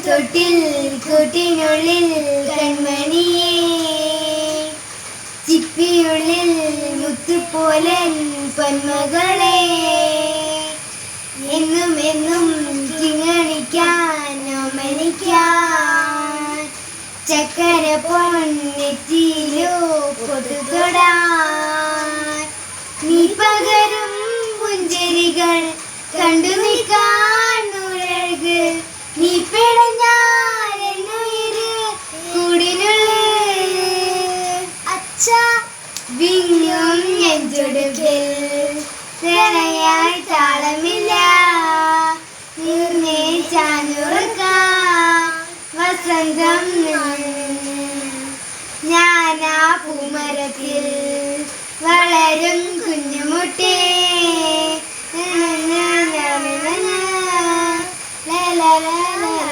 തൊട്ടിൽ കൂട്ടിനുള്ളിൽ കൺമണിയേ, ചിപ്പിയുള്ളിൽ മുത്തുപോലെ പൊന്മകളെ, എന്നും എന്നും കിങ്ങണിക്കാൻ ഓമനിക്കാൻ, ചക്കര പൊന്നെറ്റിയിലോ പൊട്ടുതൊടാൻ, നീ പകരും പുഞ്ചിരികൾ കണ്ടു നിൽക്കാൻ ഉഴക്, നീ പിടഞ്ഞാൽ എന്നുയിര് കൂടിനുള്ളിൽ. അച്ഛാ വിങ്ങും നെഞ്ചൊടുക്കിൽ പ്രണയായി താളമില്ല, നീർന്നേ ചാഞ്ഞുറക്കാം വസന്തം. ഞാനാ പൂമരത്തിൽ വളരും കുഞ്ഞുമുട്ടേ, la la la la.